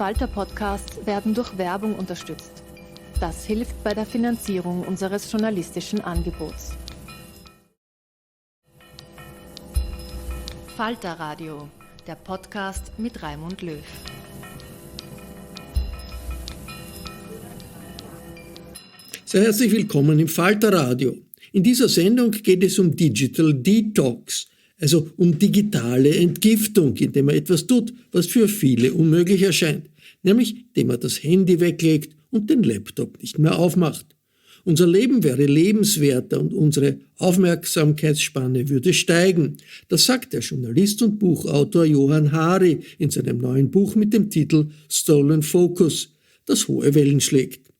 Falter-Podcasts werden durch Werbung unterstützt. Das hilft bei der Finanzierung unseres journalistischen Angebots. Falter-Radio, der Podcast mit Raimund Löw. Sehr herzlich willkommen im Falter-Radio. In dieser Sendung geht es um Digital Detox, also um digitale Entgiftung, indem man etwas tut, was für viele unmöglich erscheint, nämlich indem man das Handy weglegt und den Laptop nicht mehr aufmacht. Unser Leben wäre lebenswerter und unsere Aufmerksamkeitsspanne würde steigen. Das sagt der Journalist und Buchautor Johann Hari in seinem neuen Buch mit dem Titel Stolen Focus, das hohe Wellen schlägt.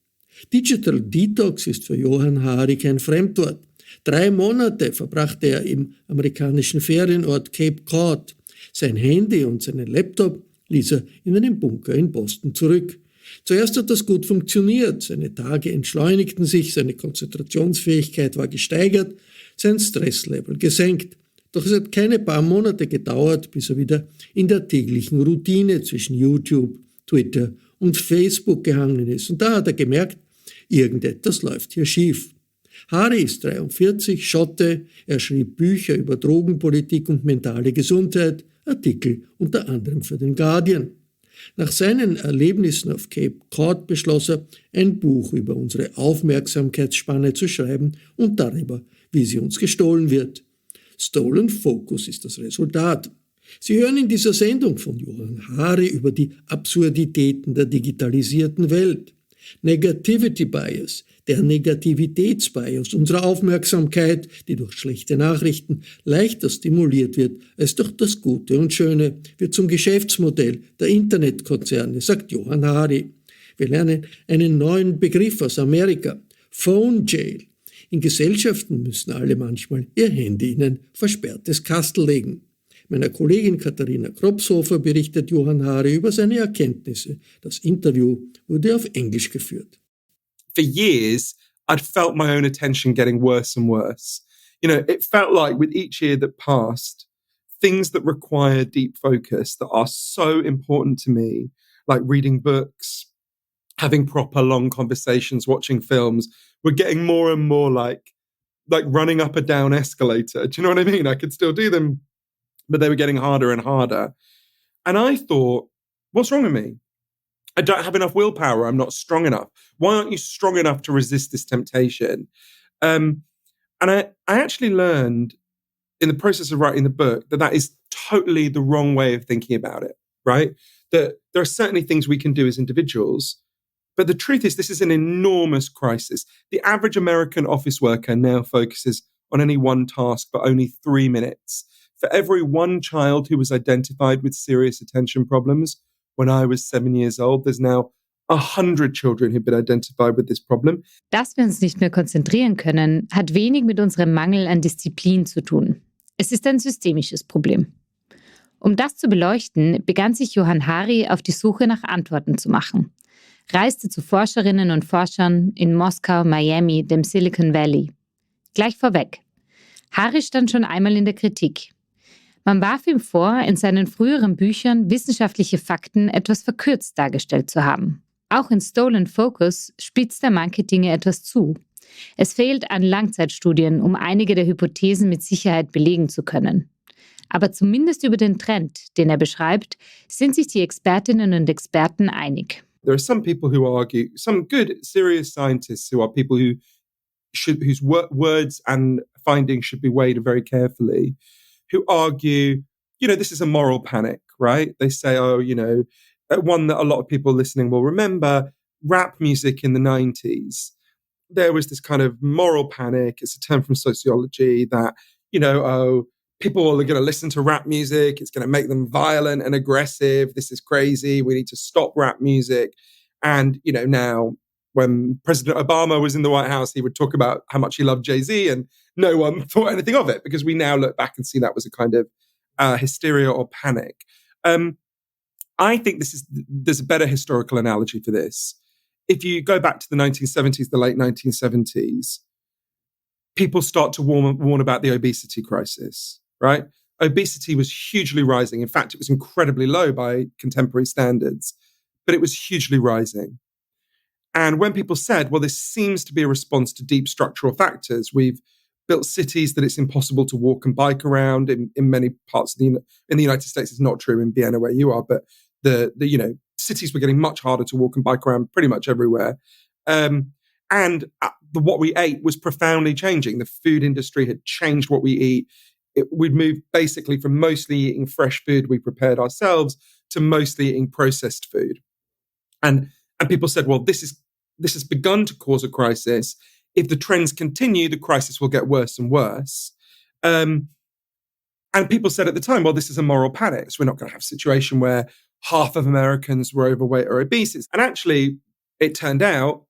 Digital Detox ist für Johann Hari kein Fremdwort. 3 Monate verbrachte er im amerikanischen Ferienort Cape Cod. Sein Handy und seinen Laptop ließ er in einem Bunker in Boston zurück. Zuerst hat das gut funktioniert, seine Tage entschleunigten sich, seine Konzentrationsfähigkeit war gesteigert, sein Stresslevel gesenkt. Doch es hat keine paar Monate gedauert, bis er wieder in der täglichen Routine zwischen YouTube, Twitter und Facebook gehangen ist. Und da hat er gemerkt, irgendetwas läuft hier schief. Hari ist 43, Schotte, er schrieb Bücher über Drogenpolitik und mentale Gesundheit, Artikel unter anderem für den Guardian. Nach seinen Erlebnissen auf Cape Cod beschloss er, ein Buch über unsere Aufmerksamkeitsspanne zu schreiben und darüber, wie sie uns gestohlen wird. Stolen Focus ist das Resultat. Sie hören in dieser Sendung von Johann Hari über die Absurditäten der digitalisierten Welt. Negativity Bias, der Negativitätsbias unserer Aufmerksamkeit, die durch schlechte Nachrichten leichter stimuliert wird als durch das Gute und Schöne, wird zum Geschäftsmodell der Internetkonzerne, sagt Johann Hari. Wir lernen einen neuen Begriff aus Amerika, Phone Jail. In Gesellschaften müssen alle manchmal ihr Handy in ein versperrtes Kastel legen. Meiner Kollegin Katharina Kropshofer berichtet Johann Hari über seine Erkenntnisse. Das Interview wurde auf Englisch geführt. For years, I'd felt my own attention getting worse and worse. You know, it felt like with each year that passed, things that require deep focus that are so important to me, like reading books, having proper long conversations, watching films, were getting more and more like running up a down escalator. Do you know what I mean? I could still do them, but they were getting harder and harder. And I thought, what's wrong with me? I don't have enough willpower. I'm not strong enough. Why aren't you strong enough to resist this temptation? And I actually learned in the process of writing the book that is totally the wrong way of thinking about it, right? That there are certainly things we can do as individuals, but the truth is this is an enormous crisis. The average American office worker now focuses on any one task for only 3 minutes. For every one child who was identified with serious attention problems, when I was 7 years old, there's now 100 children who've been identified with this problem. Dass wir uns nicht mehr konzentrieren können, hat wenig mit unserem Mangel an Disziplin zu tun. Es ist ein systemisches Problem. Um das zu beleuchten, begann sich Johann Hari auf die Suche nach Antworten zu machen. Reiste zu Forscherinnen und Forschern in Moskau, Miami, dem Silicon Valley. Gleich vorweg. Hari stand schon einmal in der Kritik. Man warf ihm vor, in seinen früheren Büchern wissenschaftliche Fakten etwas verkürzt dargestellt zu haben. Auch in Stolen Focus spitzt er manche Dinge etwas zu. Es fehlt an Langzeitstudien, um einige der Hypothesen mit Sicherheit belegen zu können. Aber zumindest über den Trend, den er beschreibt, sind sich die Expertinnen und Experten einig. There are some people who argue, some good, serious scientists who are people whose words and findings should be weighed very carefully, who argue, you know, this is a moral panic, right? They say, oh, you know, one that a lot of people listening will remember, rap music in the 90s. There was this kind of moral panic. It's a term from sociology that, you know, oh, people are going to listen to rap music. It's going to make them violent and aggressive. This is crazy. We need to stop rap music. And, you know, now when President Obama was in the White House, he would talk about how much he loved Jay-Z and no one thought anything of it because we now look back and see that was a kind of hysteria or panic. I think there's a better historical analogy for this. If you go back to the 1970s, the late 1970s, people start to warn about the obesity crisis, right? Obesity was hugely rising. In fact, it was incredibly low by contemporary standards. but it was hugely rising. And when people said, well, this seems to be a response to deep structural factors, we've built cities that it's impossible to walk and bike around in many parts of in the United States. It's not true in Vienna where you are, but the cities were getting much harder to walk and bike around pretty much everywhere. And what we ate was profoundly changing. The food industry had changed what we eat. We'd moved basically from mostly eating fresh food we prepared ourselves to mostly eating processed food. And people said, well, this has begun to cause a crisis. If the trends continue, the crisis will get worse and worse. And people said at the time, well, this is a moral panic. So we're not going to have a situation where half of Americans were overweight or obese. And actually, it turned out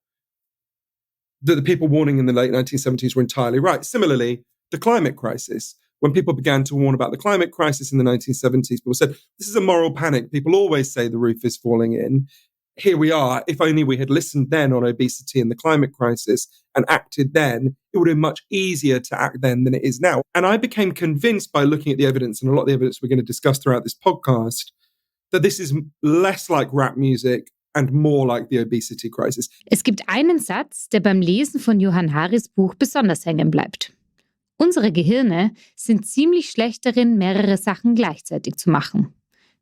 that the people warning in the late 1970s were entirely right. Similarly, the climate crisis. When people began to warn about the climate crisis in the 1970s, people said, this is a moral panic. People always say the roof is falling in. Here we are. If only we had listened then on obesity and the climate crisis and acted then, it would have been much easier to act then than it is now. And I became convinced by looking at the evidence, and a lot of the evidence we're going to discuss throughout this podcast, that this is less like rap music and more like the obesity crisis. Es gibt einen Satz, der beim Lesen von Johann Haris Buch besonders hängen bleibt. Unsere Gehirne sind ziemlich schlecht darin, mehrere Sachen gleichzeitig zu machen.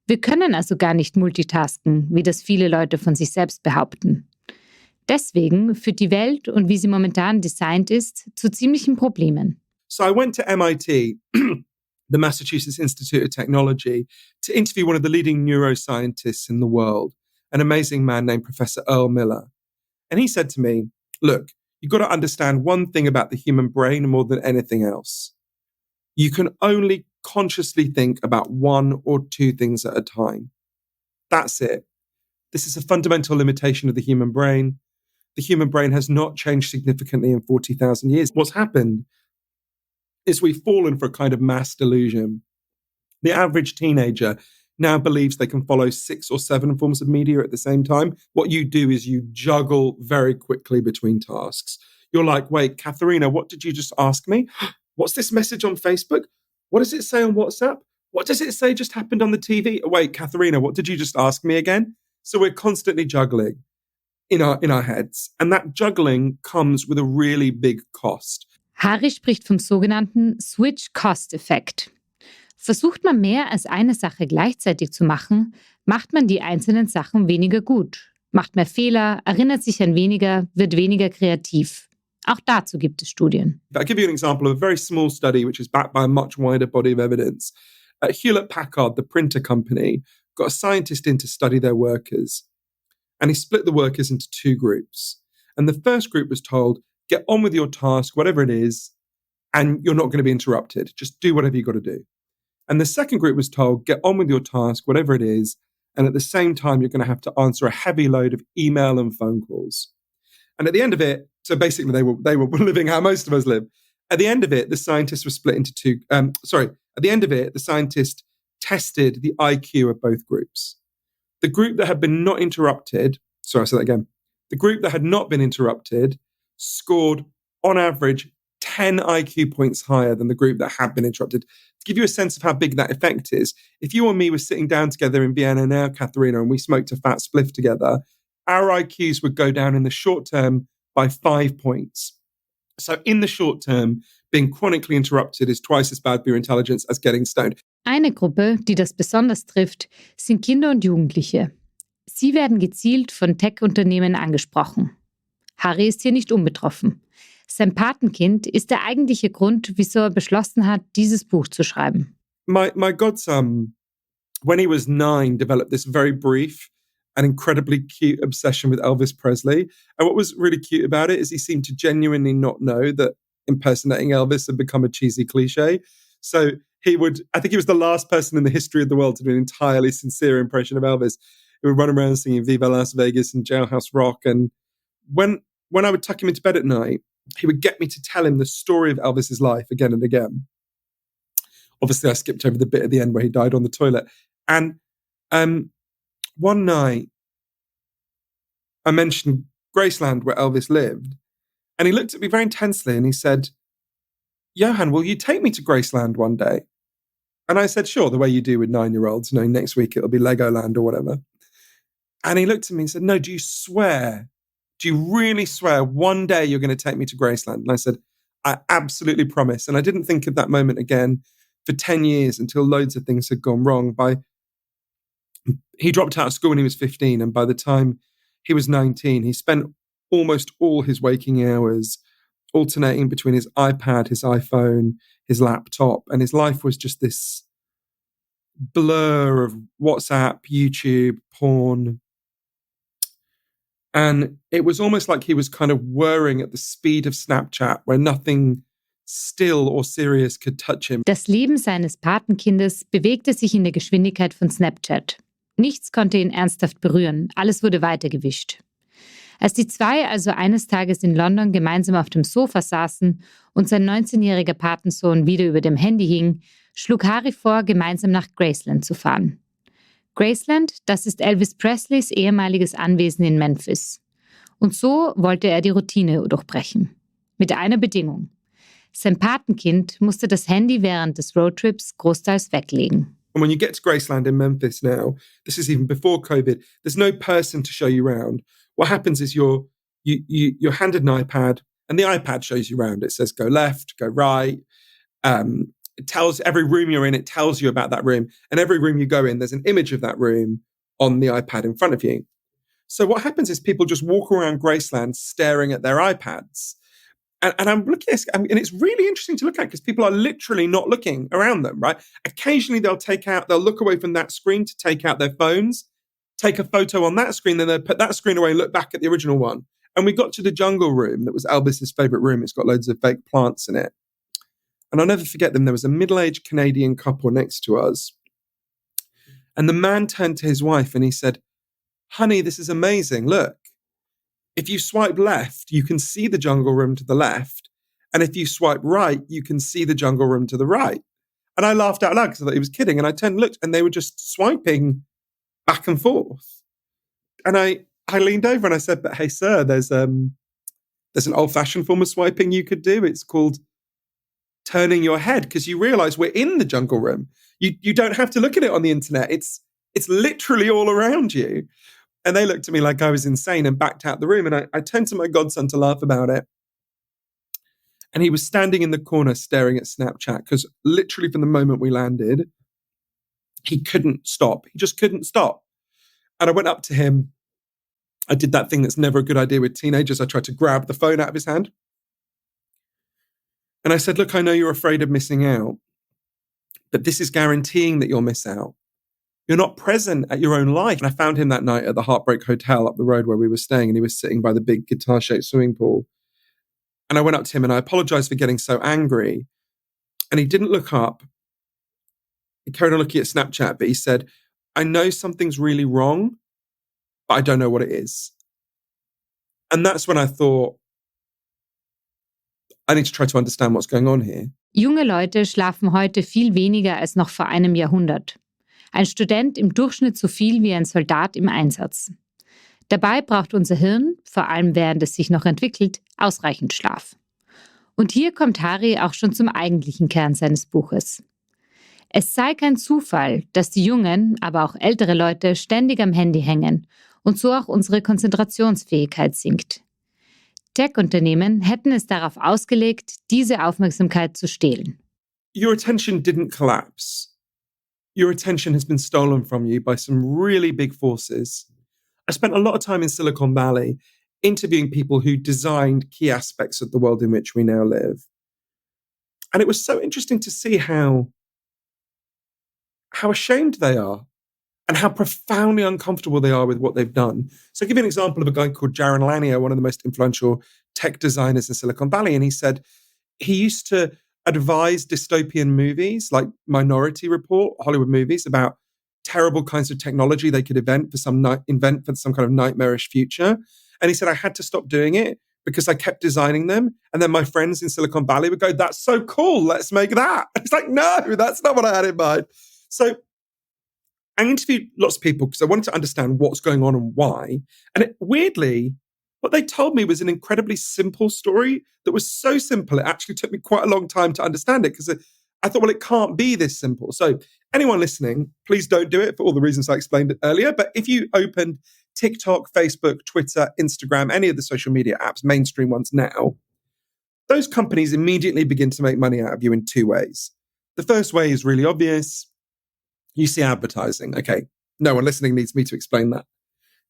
Wir können also gar nicht multitasken, wie das viele Leute von sich selbst behaupten. Deswegen führt die Welt und wie sie momentan designt ist, zu ziemlichen Problemen. So I went to MIT, the Massachusetts Institute of Technology, to interview one of the leading neuroscientists in the world, an amazing man named Professor Earl Miller. And he said to me, look, you've got to understand one thing about the human brain more than anything else. You can only consciously think about one or two things at a time. That's it. This is a fundamental limitation of the human brain. The human brain has not changed significantly in 40,000 years. What's happened is we've fallen for a kind of mass delusion. The average teenager now believes they can follow 6 or 7 forms of media at the same time. What you do is you juggle very quickly between tasks. You're like, wait, Katharina, what did you just ask me? What's this message on Facebook? What does it say on WhatsApp? What does it say just happened on the TV? Wait, Katharina, what did you just ask me again? So we're constantly juggling in our heads. And that juggling comes with a really big cost. Hari spricht vom sogenannten Switch-Cost-Effekt. Versucht man mehr als eine Sache gleichzeitig zu machen, macht man die einzelnen Sachen weniger gut, macht mehr Fehler, erinnert sich an weniger, wird weniger kreativ. Auch dazu gibt es Studien. I'll give you an example of a very small study which is backed by a much wider body of evidence. Hewlett-Packard, the printer company, got a scientist in to study their workers. And he split the workers into 2 groups. And the first group was told, get on with your task, whatever it is, and you're not going to be interrupted. Just do whatever you've got to do. And the second group was told, get on with your task, whatever it is, and at the same time, you're going to have to answer a heavy load of email and phone calls. And at the end of it, so basically they were living how most of us live. At the end of it, the scientists were split into 2. At the end of it, the scientist tested the IQ of both groups. The group that had been not interrupted, sorry, I'll say that again. The group that had not been interrupted scored, on average, 10 IQ points higher than the group that had been interrupted. To give you a sense of how big that effect is, if you and me were sitting down together in Vienna now, Katharina, and we smoked a fat spliff together, our IQs would go down in the short term by 5 points. So in the short term, being chronically interrupted is twice as bad for your intelligence as getting stoned. Eine Gruppe, die das besonders trifft, sind Kinder und Jugendliche. Sie werden gezielt von Tech-Unternehmen angesprochen. Hari ist hier nicht unbetroffen. Sein Patenkind ist der eigentliche Grund, wieso er beschlossen hat, dieses Buch zu schreiben. My godson, when he was 9, developed this very brief and incredibly cute obsession with Elvis Presley. And what was really cute about it is he seemed to genuinely not know that impersonating Elvis had become a cheesy cliche. So I think he was the last person in the history of the world to do an entirely sincere impression of Elvis. He would run around singing Viva Las Vegas and Jailhouse Rock. And when I would tuck him into bed at night, he would get me to tell him the story of Elvis's life again and again. Obviously, I skipped over the bit at the end where he died on the toilet. And one night, I mentioned Graceland, where Elvis lived. And he looked at me very intensely and he said, Johann, will you take me to Graceland one day? And I said, sure, the way you do with 9-year-olds. Next week it'll be Legoland or whatever. And he looked at me and said, no, do you swear? Do you really swear one day you're going to take me to Graceland? And I said, I absolutely promise. And I didn't think of that moment again for 10 years until loads of things had gone wrong. He dropped out of school when he was 15. And by the time he was 19, he spent almost all his waking hours alternating between his iPad, his iPhone, his laptop. And his life was just this blur of WhatsApp, YouTube, porn. And it was almost like he was kind of whirring at the speed of Snapchat, where nothing still or serious could touch him. Das Leben seines Patenkindes bewegte sich in der Geschwindigkeit von Snapchat. Nichts konnte ihn ernsthaft berühren, alles wurde weitergewischt. Als die zwei also eines Tages in London gemeinsam auf dem Sofa saßen und sein 19-jähriger Patensohn wieder über dem Handy hing, schlug Hari vor, gemeinsam nach Graceland zu fahren. Graceland, das ist Elvis Presleys ehemaliges Anwesen in Memphis. Und so wollte er die Routine durchbrechen. Mit einer Bedingung. Sein Patenkind musste das Handy während des Roadtrips großteils weglegen. And when you get to Graceland in Memphis now, this is even before COVID, there's no person to show you around. What happens is you're handed an iPad, and the iPad shows you around. It says go left, go right. It tells every room you're in, it tells you about that room. And every room you go in, there's an image of that room on the iPad in front of you. So what happens is people just walk around Graceland staring at their iPads. And I'm looking at this, and it's really interesting to look at because people are literally not looking around them, right? Occasionally they'll look away from that screen to take out their phones, take a photo on that screen, then they'll put that screen away and look back at the original one. And we got to the jungle room that was Elvis's favorite room. It's got loads of fake plants in it. And I'll never forget them. There was a middle-aged Canadian couple next to us. And the man turned to his wife and he said, honey, this is amazing. Look, if you swipe left, you can see the jungle room to the left. And if you swipe right, you can see the jungle room to the right. And I laughed out loud because I thought he was kidding. And I turned and looked and they were just swiping back and forth. And I leaned over and I said, but hey, sir, there's an old-fashioned form of swiping you could do. It's called turning your head, because you realize we're in the jungle room. You don't have to look at it on the internet. It's literally all around you. And they looked at me like I was insane and backed out the room. And I turned to my godson to laugh about it. And he was standing in the corner staring at Snapchat because literally from the moment we landed, he couldn't stop. He just couldn't stop. And I went up to him. I did that thing that's never a good idea with teenagers. I tried to grab the phone out of his hand. And I said, look, I know you're afraid of missing out, but this is guaranteeing that you'll miss out. You're not present at your own life. And I found him that night at the Heartbreak Hotel up the road where we were staying, and he was sitting by the big guitar-shaped swimming pool. And I went up to him and I apologized for getting so angry. And he didn't look up. He carried on looking at Snapchat, but he said, I know something's really wrong, but I don't know what it is. And that's when I thought, I need to try to understand what's going on here. Junge Leute schlafen heute viel weniger als noch vor einem Jahrhundert. Ein Student im Durchschnitt so viel wie ein Soldat im Einsatz. Dabei braucht unser Hirn, vor allem während es sich noch entwickelt, ausreichend Schlaf. Und hier kommt Hari auch schon zum eigentlichen Kern seines Buches. Es sei kein Zufall, dass die jungen, aber auch ältere Leute ständig am Handy hängen und so auch unsere Konzentrationsfähigkeit sinkt. Tech-Unternehmen hätten es darauf ausgelegt, diese Aufmerksamkeit zu stehlen. Your attention didn't collapse. Your attention has been stolen from you by some really big forces. I spent a lot of time in Silicon Valley interviewing people who designed key aspects of the world in which we now live. And it was so interesting to see how ashamed they are and how profoundly uncomfortable they are with what they've done. So I'll give you an example of a guy called Jaron Lanier, one of the most influential tech designers in Silicon Valley. And he said he used to advise dystopian movies like Minority Report, Hollywood movies, about terrible kinds of technology they could invent for some kind of nightmarish future. And he said, I had to stop doing it because I kept designing them. And then my friends in Silicon Valley would go, that's so cool, let's make that. And it's like, no, that's not what I had in mind. So I interviewed lots of people because I wanted to understand what's going on and why. And weirdly, what they told me was an incredibly simple story that was so simple, it actually took me quite a long time to understand it because I thought, well, it can't be this simple. So anyone listening, please don't do it for all the reasons I explained earlier. But if you opened TikTok, Facebook, Twitter, Instagram, any of the social media apps, mainstream ones now, those companies immediately begin to make money out of you in two ways. The first way is really obvious. You see advertising. Okay, no one listening needs me to explain that.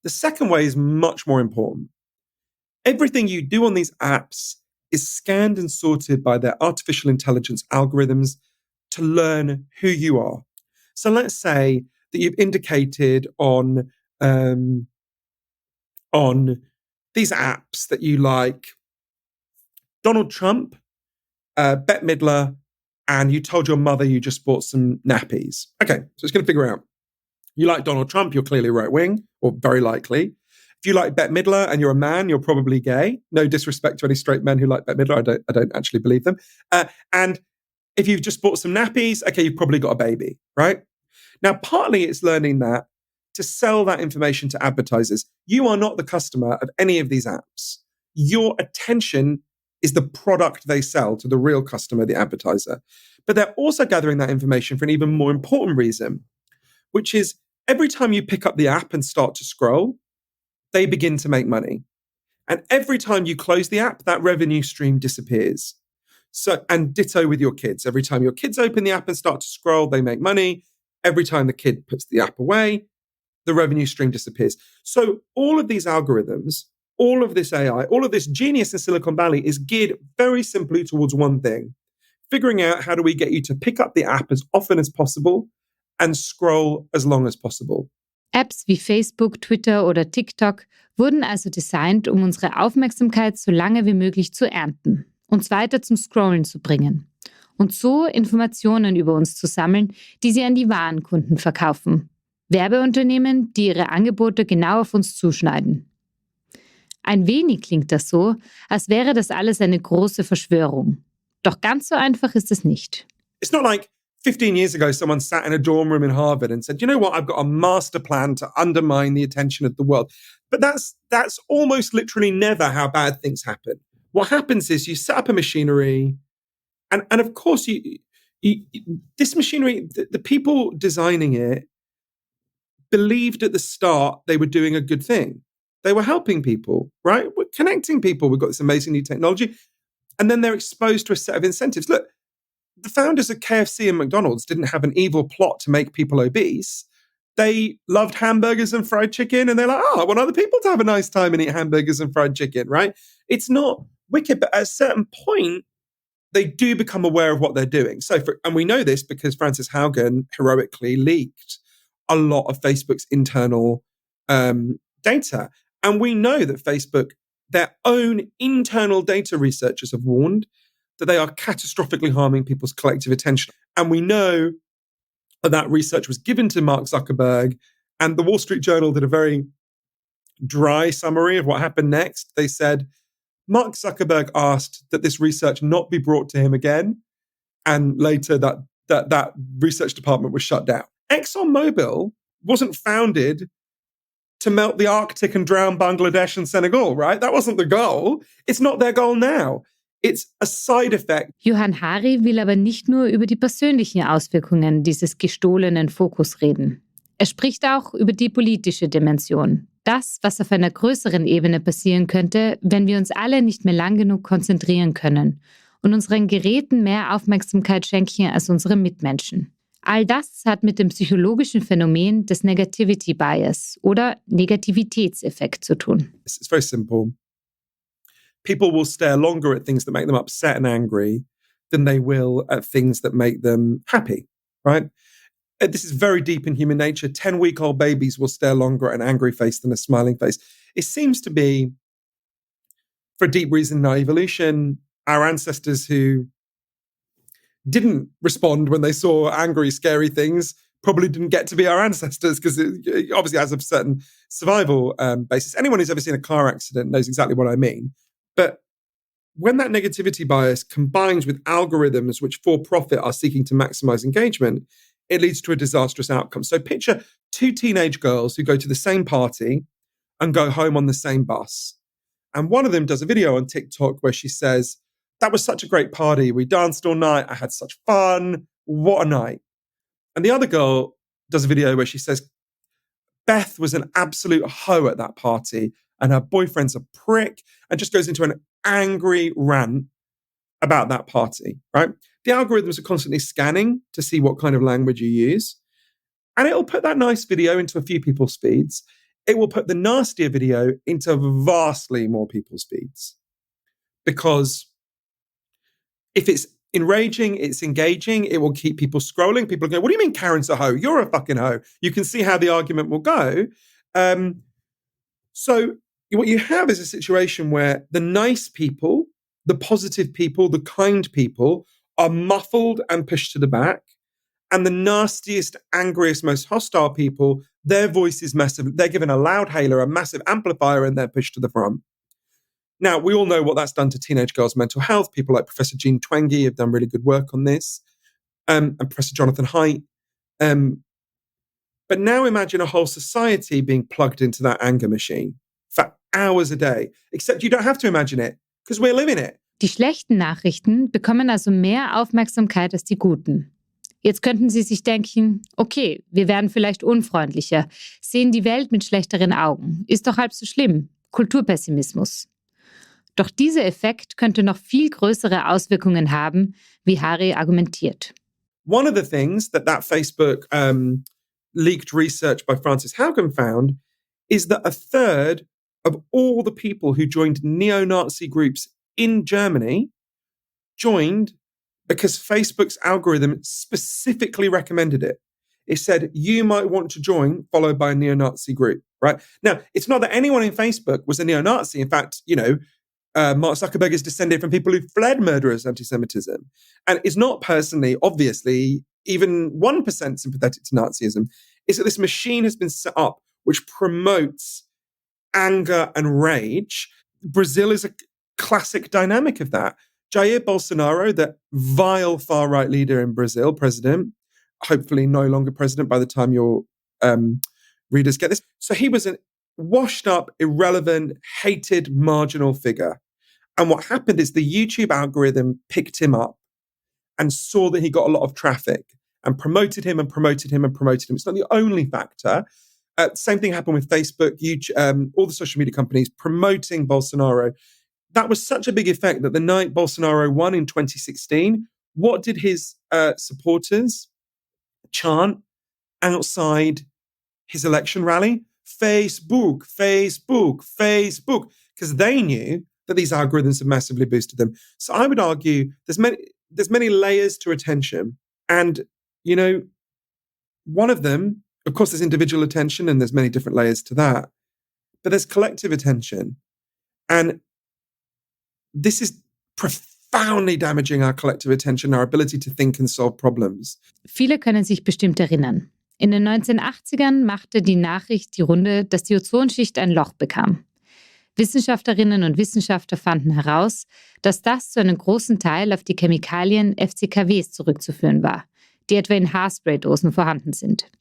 The second way is much more important. Everything you do on these apps is scanned and sorted by their artificial intelligence algorithms to learn who you are. So let's say that you've indicated on these apps that you like Donald Trump, Bette Midler, and you told your mother you just bought some nappies. Okay, so it's going to figure out. You like Donald Trump, you're clearly right-wing, or very likely. If you like Bette Midler and you're a man, you're probably gay. No disrespect to any straight men who like Bette Midler. I don't actually believe them. And if you've just bought some nappies, okay, you've probably got a baby, right? Now, partly it's learning that to sell that information to advertisers. You are not the customer of any of these apps. Your attention is the product they sell to the real customer, the advertiser. But they're also gathering that information for an even more important reason, which is every time you pick up the app and start to scroll, they begin to make money. And every time you close the app, that revenue stream disappears. So, and ditto with your kids. Every time your kids open the app and start to scroll, they make money. Every time the kid puts the app away, the revenue stream disappears. So all of these algorithms, all of this AI, all of this genius in Silicon Valley is geared very simply towards one thing: figuring out how do we get you to pick up the app as often as possible and scroll as long as possible. Apps wie Facebook, Twitter oder TikTok wurden also designt, um unsere Aufmerksamkeit so lange wie möglich zu ernten, uns weiter zum Scrollen zu bringen und so Informationen über uns zu sammeln, die sie an die wahren Kunden verkaufen. Werbeunternehmen, die ihre Angebote genau auf uns zuschneiden. Ein wenig klingt das so, als wäre das alles eine große Verschwörung. Doch ganz so einfach ist es nicht. It's not like 15 years ago, someone sat in a dorm room in Harvard and said, you know what, I've got a master plan to undermine the attention of the world. But that's almost literally never how bad things happen. What happens is you set up a machinery, and of course, this machinery, the people designing it believed at the start they were doing a good thing. They were helping people, right? We're connecting people. We've got this amazing new technology. And then they're exposed to a set of incentives. Look, the founders of KFC and McDonald's didn't have an evil plot to make people obese. They loved hamburgers and fried chicken, and they're like, I want other people to have a nice time and eat hamburgers and fried chicken, right? It's not wicked, but at a certain point, they do become aware of what they're doing. And we know this because Frances Haugen heroically leaked a lot of Facebook's internal data. And we know that Facebook, their own internal data researchers have warned that they are catastrophically harming people's collective attention. And we know that research was given to Mark Zuckerberg, and the Wall Street Journal did a very dry summary of what happened next. They said, Mark Zuckerberg asked that this research not be brought to him again. And later that research department was shut down. ExxonMobil wasn't founded to melt the Arctic and drown Bangladesh and Senegal, right? That wasn't the goal. It's not their goal now. It's a side effect. Johann Hari will aber nicht nur über die persönlichen Auswirkungen dieses gestohlenen Fokus reden. Er spricht auch über die politische Dimension. Das, was auf einer größeren Ebene passieren könnte, wenn wir uns alle nicht mehr lang genug konzentrieren können und unseren Geräten mehr Aufmerksamkeit schenken als unsere Mitmenschen. All das hat mit dem psychologischen Phänomen des Negativity Bias oder Negativitätseffekt zu tun. It's very simple. People will stare longer at things that make them upset and angry than they will at things that make them happy, right? This is very deep in human nature. 10-week-old babies will stare longer at an angry face than a smiling face. It seems to be, for a deep reason in our evolution, our ancestors who didn't respond when they saw angry, scary things probably didn't get to be our ancestors because it obviously has a certain survival basis. Anyone who's ever seen a car accident knows exactly what I mean. But when that negativity bias combines with algorithms which for profit are seeking to maximize engagement, it leads to a disastrous outcome. So picture two teenage girls who go to the same party and go home on the same bus. And one of them does a video on TikTok where she says, that was such a great party. We danced all night. I had such fun. What a night. And the other girl does a video where she says, Beth was an absolute hoe at that party and her boyfriend's a prick, and just goes into an angry rant about that party, right? The algorithms are constantly scanning to see what kind of language you use. And it'll put that nice video into a few people's feeds. It will put the nastier video into vastly more people's feeds. Because if it's enraging, it's engaging, it will keep people scrolling. People go, what do you mean Karen's a hoe? You're a fucking hoe. You can see how the argument will go. So what you have is a situation where the nice people, the positive people, the kind people are muffled and pushed to the back. And the nastiest, angriest, most hostile people, their voice is massive. They're given a loud hailer, a massive amplifier, and they're pushed to the front. Now, we all know what that's done to teenage girls' mental health. People like Professor Jean Twenge have done really good work on this, and Professor Jonathan Haidt. But now imagine a whole society being plugged into that anger machine for hours a day. Except you don't have to imagine it, because we're living it. Die schlechten Nachrichten bekommen also mehr Aufmerksamkeit als die guten. Jetzt könnten Sie sich denken, okay, wir werden vielleicht unfreundlicher, sehen die Welt mit schlechteren Augen, ist doch halb so schlimm, Kulturpessimismus. Doch dieser Effekt könnte noch viel größere Auswirkungen haben, wie Hari argumentiert. One of the things that Facebook leaked research by Frances Haugen found is that a third of all the people who joined neo-Nazi groups in Germany joined because Facebook's algorithm specifically recommended it. It said, you might want to join, followed by a neo-Nazi group, right? Now, it's not that anyone in Facebook was a neo-Nazi. In fact, Mark Zuckerberg is descended from people who fled murderous anti-Semitism. And is not personally, obviously, even 1% sympathetic to Nazism. Is that this machine has been set up which promotes anger and rage. Brazil is a classic dynamic of that. Jair Bolsonaro, the vile far-right leader in Brazil, president, hopefully no longer president by the time your readers get this. So he was a washed-up, irrelevant, hated, marginal figure. And what happened is the YouTube algorithm picked him up and saw that he got a lot of traffic and promoted him and promoted him and promoted him. It's not the only factor. Same thing happened with Facebook, YouTube, all the social media companies promoting Bolsonaro. That was such a big effect that the night Bolsonaro won in 2016, what did his supporters chant outside his election rally? Facebook, Facebook, Facebook, because they knew that these algorithms have massively boosted them. So I would argue there's many layers to attention. And, one of them, of course, there's individual attention and there's many different layers to that. But there's collective attention. And this is profoundly damaging our collective attention, our ability to think and solve problems. Viele können sich bestimmt erinnern. In den 1980ern machte die Nachricht die Runde, dass die Ozonschicht ein Loch bekam. Wissenschaftlerinnen und Wissenschaftler fanden heraus, dass das zu einem großen Teil auf die Chemikalien FCKWs zurückzuführen war, die etwa in Haarspraydosen vorhanden sind.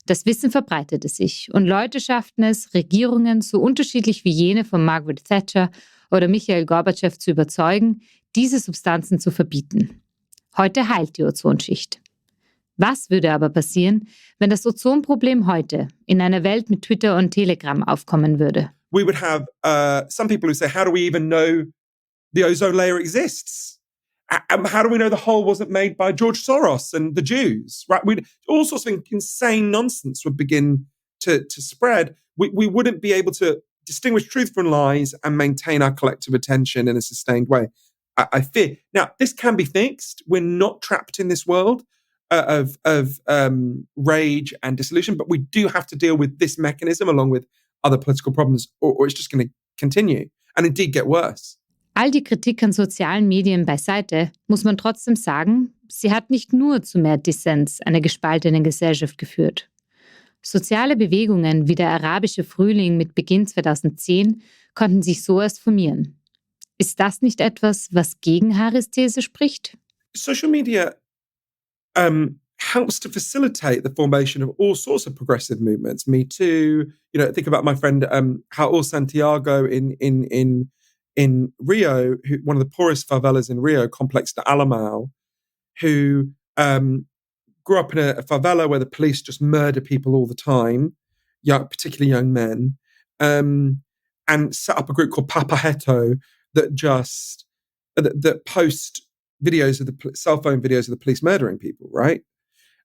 Das Wissen verbreitete sich und Leute schafften es, Regierungen so unterschiedlich wie jene von Margaret Thatcher oder Michail Gorbatschow zu überzeugen, diese Substanzen zu verbieten. Heute heilt die Ozonschicht. Was würde aber passieren, wenn das Ozonproblem heute in einer Welt mit Twitter und Telegram aufkommen würde? We would have some people who say, how do we even know the ozone layer exists? How do we know the hole wasn't made by George Soros and the Jews? Right? All sorts of insane nonsense would begin to spread. We wouldn't be able to distinguish truth from lies and maintain our collective attention in a sustained way. I fear. Now, this can be fixed. We're not trapped in this world of rage and disillusion, but we do have to deal with this mechanism along with other political problems, or it's just going to continue and indeed get worse. All die Kritik an sozialen Medien beiseite, muss man trotzdem sagen, sie hat nicht nur zu mehr Dissens einer gespaltenen Gesellschaft geführt. Soziale Bewegungen wie der arabische Frühling mit Beginn 2010 konnten sich so erst formieren. Ist das nicht etwas, was gegen Haris These spricht? Social media helps to facilitate the formation of all sorts of progressive movements. Me Too. Think about my friend Raul Santiago in Rio, one of the poorest favelas in Rio, Complex de Alamau, who grew up in a favela where the police just murder people all the time. particularly young men, and set up a group called Papahetto that post videos of cell phone videos of the police murdering people, right?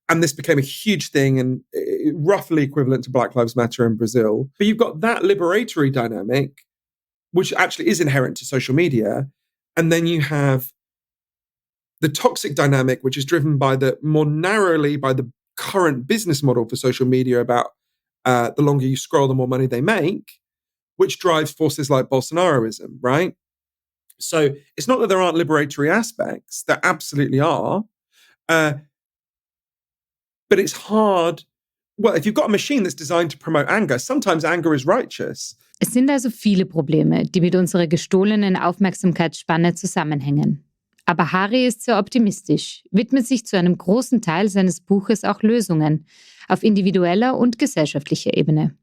And this became a huge thing and roughly equivalent to Black Lives Matter in Brazil. But you've got that liberatory dynamic, which actually is inherent to social media. And then you have the toxic dynamic, which is driven more narrowly by the current business model for social media about the longer you scroll, the more money they make, which drives forces like Bolsonaroism, right? So it's not that there aren't liberatory aspects, there absolutely are. But it's hard. Well, if you've got a machine that's designed to promote anger, sometimes anger is righteous. Es sind also viele Probleme, die mit unserer gestohlenen Aufmerksamkeitsspanne zusammenhängen. Aber Hari ist sehr optimistisch, widmet sich zu einem großen Teil seines Buches auch Lösungen auf individueller und gesellschaftlicher Ebene.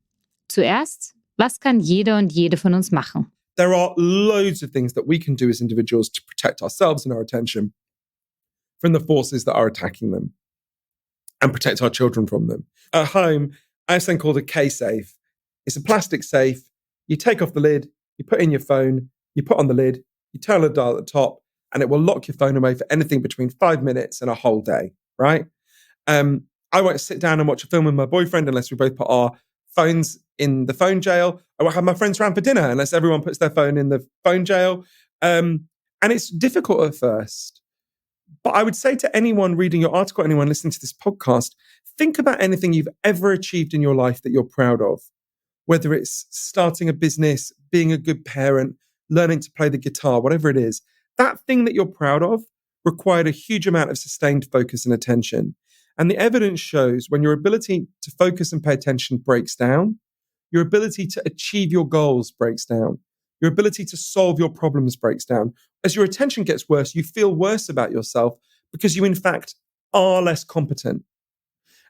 Zuerst, was kann jeder und jede von uns machen? There are loads of things that we can do as individuals to protect ourselves and our attention from the forces that are attacking them and protect our children from them. At home, I have something called a K-safe. It's a plastic safe. You take off the lid, you put in your phone, you put on the lid, you turn the dial at the top, and it will lock your phone away for anything between 5 minutes and a whole day, right? I won't sit down and watch a film with my boyfriend unless we both put our phones in the phone jail. I won't have my friends around for dinner unless everyone puts their phone in the phone jail. And it's difficult at first. But I would say to anyone reading your article, anyone listening to this podcast, think about anything you've ever achieved in your life that you're proud of. Whether it's starting a business, being a good parent, learning to play the guitar, whatever it is. That thing that you're proud of required a huge amount of sustained focus and attention. And the evidence shows when your ability to focus and pay attention breaks down, your ability to achieve your goals breaks down, your ability to solve your problems breaks down. As your attention gets worse, you feel worse about yourself because you, in fact, are less competent.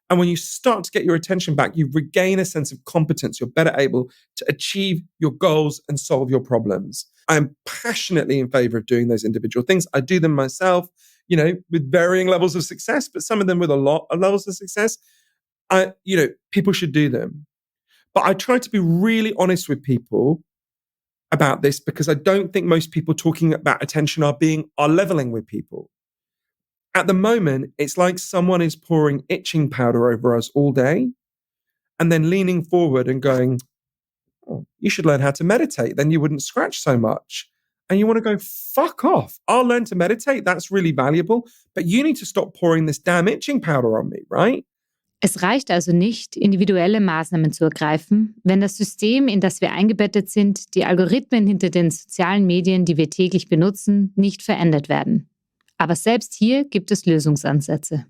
And when you start to get your attention back, you regain a sense of competence. You're better able to achieve your goals and solve your problems. I'm passionately in favor of doing those individual things. I do them myself, with varying levels of success, but some of them with a lot of levels of success. People should do them. But I try to be really honest with people about this because I don't think most people talking about attention are leveling with people. At the moment, it's like someone is pouring itching powder over us all day and then leaning forward and going, oh, you should learn how to meditate. Then you wouldn't scratch so much. And you want to go, fuck off. I'll learn to meditate. That's really valuable. But you need to stop pouring this damn itching powder on me, right? Es reicht also nicht, individuelle Maßnahmen zu ergreifen, wenn das System, in das wir eingebettet sind, die Algorithmen hinter den sozialen Medien, die wir täglich benutzen, nicht verändert werden. Aber selbst hier gibt es Lösungsansätze.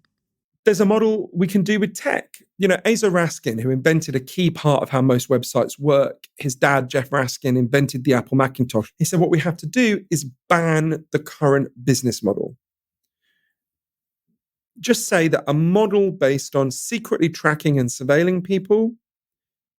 There's a model we can do with tech. Asa Raskin, who invented a key part of how most websites work, his dad, Jeff Raskin, invented the Apple Macintosh. He said what we have to do is ban the current business model. Just say that a model based on secretly tracking and surveilling people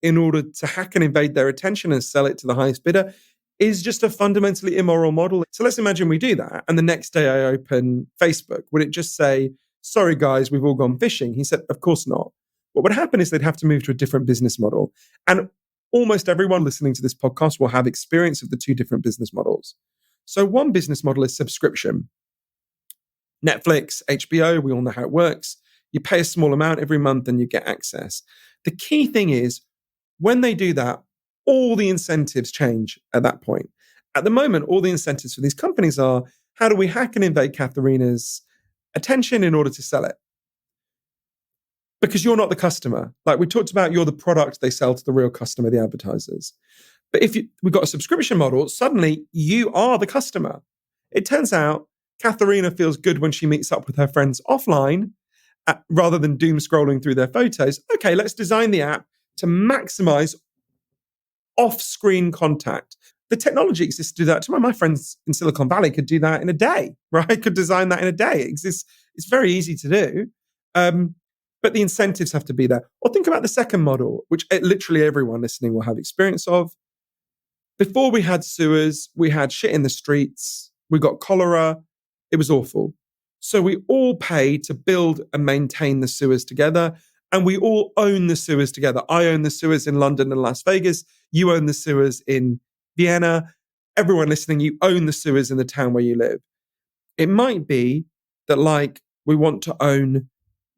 in order to hack and invade their attention and sell it to the highest bidder is just a fundamentally immoral model. So let's imagine we do that. And the next day I open Facebook. Would it just say, sorry, guys, we've all gone fishing? He said, of course not. What would happen is they'd have to move to a different business model. And almost everyone listening to this podcast will have experience of the two different business models. So one business model is subscription. Netflix, HBO, we all know how it works. You pay a small amount every month and you get access. The key thing is when they do that, all the incentives change at that point. At the moment, all the incentives for these companies are, how do we hack and invade Katharina's attention in order to sell it? Because you're not the customer. Like we talked about, you're the product they sell to the real customer, the advertisers. But if we've got a subscription model, suddenly you are the customer. It turns out Katharina feels good when she meets up with her friends offline rather than doom scrolling through their photos. Okay, let's design the app to maximize off-screen contact. The technology exists to do that. My friends in Silicon Valley could do that in a day, right? Could design that in a day. It exists. It's very easy to do. But the incentives have to be there. Or think about the second model, which literally everyone listening will have experience of. Before we had sewers, we had shit in the streets, we got cholera, it was awful. So we all paid to build and maintain the sewers together. And we all own the sewers together. I own the sewers in London and Las Vegas. You own the sewers in Vienna. Everyone listening, you own the sewers in the town where you live. It might be that, like, we want to own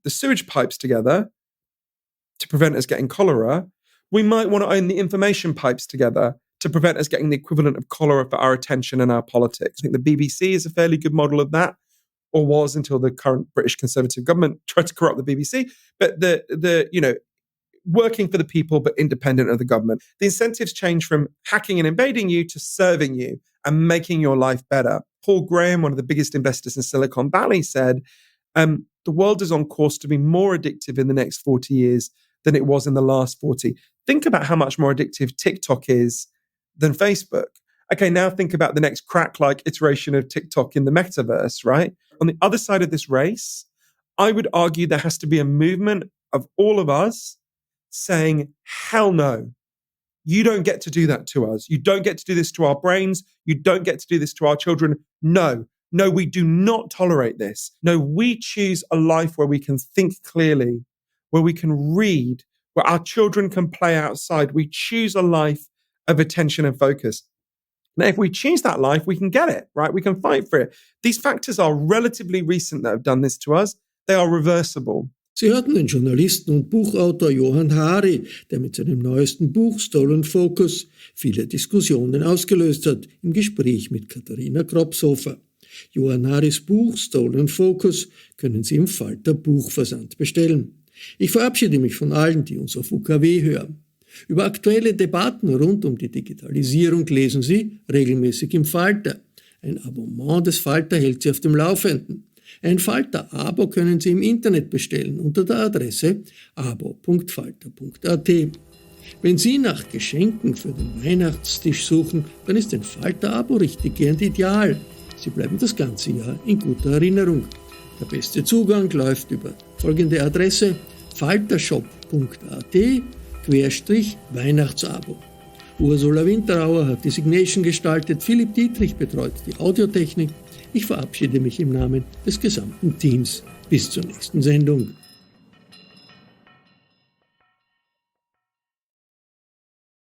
the sewage pipes together to prevent us getting cholera. We might want to own the information pipes together to prevent us getting the equivalent of cholera for our attention and our politics. I think the BBC is a fairly good model of that, or was until the current British Conservative government tried to corrupt the BBC. But the working for the people but independent of the government. The incentives change from hacking and invading you to serving you and making your life better. Paul Graham, one of the biggest investors in Silicon Valley, said, the world is on course to be more addictive in the next 40 years than it was in the last 40. Think about how much more addictive TikTok is than Facebook. Okay, now think about the next crack-like iteration of TikTok in the metaverse, right? On the other side of this race, I would argue there has to be a movement of all of us saying, hell no, you don't get to do that to us. You don't get to do this to our brains. You don't get to do this to our children. No, we do not tolerate this. No, we choose a life where we can think clearly, where we can read, where our children can play outside. We choose a life of attention and focus. Now, if we choose that life, we can get it, right? We can fight for it. These factors are relatively recent that have done this to us. They are reversible. Sie hörten den Journalisten und Buchautor Johann Hari, der mit seinem neuesten Buch Stolen Focus viele Diskussionen ausgelöst hat, im Gespräch mit Katharina Kropshofer. Johann Haris Buch Stolen Focus können Sie im Falter Buchversand bestellen. Ich verabschiede mich von allen, die uns auf UKW hören. Über aktuelle Debatten rund um die Digitalisierung lesen Sie regelmäßig im Falter. Ein Abonnement des Falter hält Sie auf dem Laufenden. Ein Falter-Abo können Sie im Internet bestellen unter der Adresse abo.falter.at. Wenn Sie nach Geschenken für den Weihnachtstisch suchen, dann ist ein Falter-Abo richtig gern ideal. Sie bleiben das ganze Jahr in guter Erinnerung. Der beste Zugang läuft über folgende Adresse faltershop.at/Weihnachtsabo. Ursula Winterauer hat die Signation gestaltet, Philipp Dietrich betreut die Audiotechnik. Ich verabschiede mich im Namen des gesamten Teams. Bis zur nächsten Sendung.